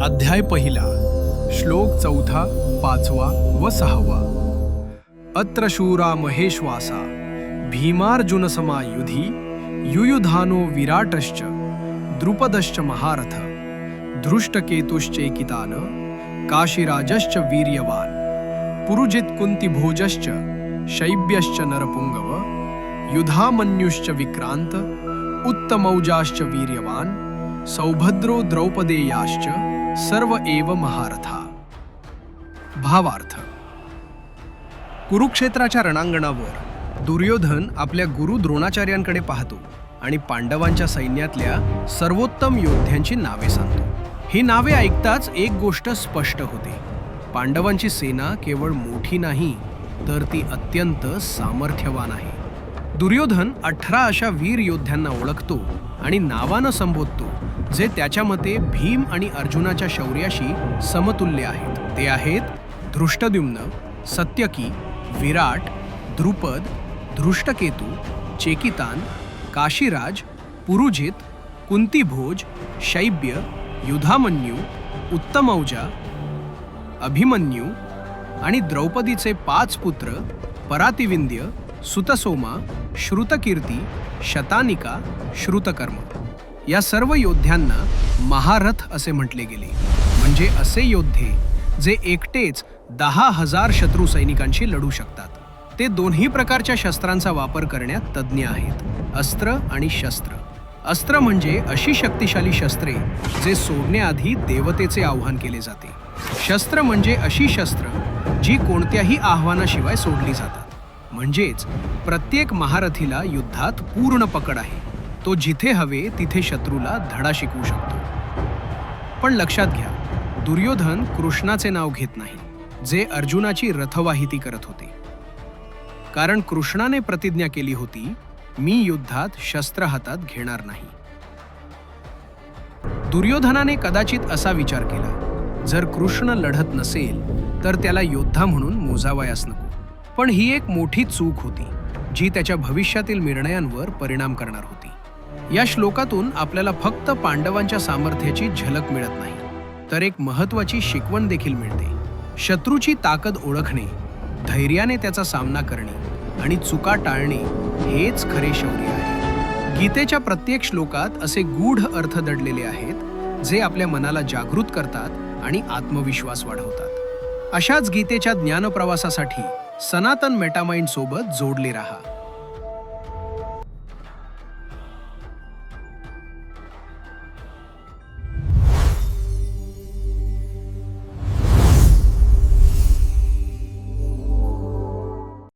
अध्याय पहिला, श्लोक 4, 5 व 6. अत्र शूरा महेश्वासा भीमार्जुन समायुधी युयुधानो विराटश्च द्रुपदश्च महारथ धृष्टकेतुश्चैकितान काशीराजश्च वीर्यवान पुरुजित कुन्तिभोजश्च शैब्यश्च नरपुंगव युधामन्युश्च विक्रांत उत्तमौजाश्च वीर्यवान सौभद्रो द्रौपदेयाश्च सर्व एव महारथा. भावार्थ. कुरुक्षेत्राच्या रणांगणावर दुर्योधन आपल्या गुरु द्रोणाचार्यांकडे पाहतो आणि पांडवांच्या सैन्यातल्या सर्वोत्तम योद्ध्यांची नावे सांगतो. ही नावे ऐकताच एक गोष्ट स्पष्ट होते. पांडवांची सेना केवळ मोठी नाही, तर ती अत्यंत सामर्थ्यवान आहे. दुर्योधन 18 अशा वीर योद्ध्यांना ओळखतो आणि नावानं संबोधतो, जे त्याच्या मते भीम आणि अर्जुनाच्या शौर्याशी समतुल्य आहेत. ते आहेत धृष्टद्युम्न, सत्यकी, विराट, द्रुपद, धृष्टकेतू, चेकितान, काशीराज, पुरुजित, कुंतीभोज, शैब्य, युधामन्यू, उत्तमौजा, अभिमन्यू आणि द्रौपदीचे 5 पुत्र परातिविंद्य, सुतसोमा, श्रुतकीर्ती, शतानिका, श्रुतकर्म. या सर्व योद्ध्यांना महारथ असे म्हटले गेले. म्हणजे असे योद्धे जे एकटेच 10,000 शत्रू सैनिकांशी लढू शकतात. ते दोन्ही प्रकारच्या शस्त्रांचा वापर करण्यात तज्ज्ञ आहेत, अस्त्र आणि शस्त्र. अस्त्र म्हणजे अशी शक्तिशाली शस्त्रे जे सोडण्याआधी देवतेचे आव्हान केले जाते. शस्त्र म्हणजे अशी शस्त्र जी कोणत्याही आव्हानाशिवाय सोडली जातात. म्हणजेच प्रत्येक महारथीला युद्धात पूर्ण पकड आहे. तो जिथे हवे तिथे शत्रूला धडा शिकवू शकतो. पण लक्षात घ्या, दुर्योधन कृष्णाचे नाव घेत नाही, जे अर्जुनाची रथवाहिती करत होते. कारण कृष्णाने प्रतिज्ञा केली होती, मी युद्धात शस्त्र हातात घेणार नाही. दुर्योधनाने कदाचित असा विचार केला, जर कृष्ण लढत नसेल तर त्याला योद्धा म्हणून मोजावयास नको. पण ही एक मोठी चूक होती, जी त्याच्या भविष्यातील निर्णयांवर परिणाम करणार होती. या श्लोकातून आपल्याला फक्त पांडवांच्या सामर्थ्याची झलक मिळत नाही, तर एक महत्त्वाची शिकवण देखील मिळते. शत्रूची ताकद ओळखणे, धैर्याने त्याचा सामना करणे आणि चुका टाळणे हेच खरे शौर्य आहे. गीतेच्या प्रत्येक श्लोकात असे गूढ अर्थ दडलेले आहेत, जे आपल्या मनाला जागृत करतात आणि आत्मविश्वास वाढवतात. अशाच गीतेच्या ज्ञानप्रवासासाठी सनातन मेटामाइंड सोबत जोडले राहा.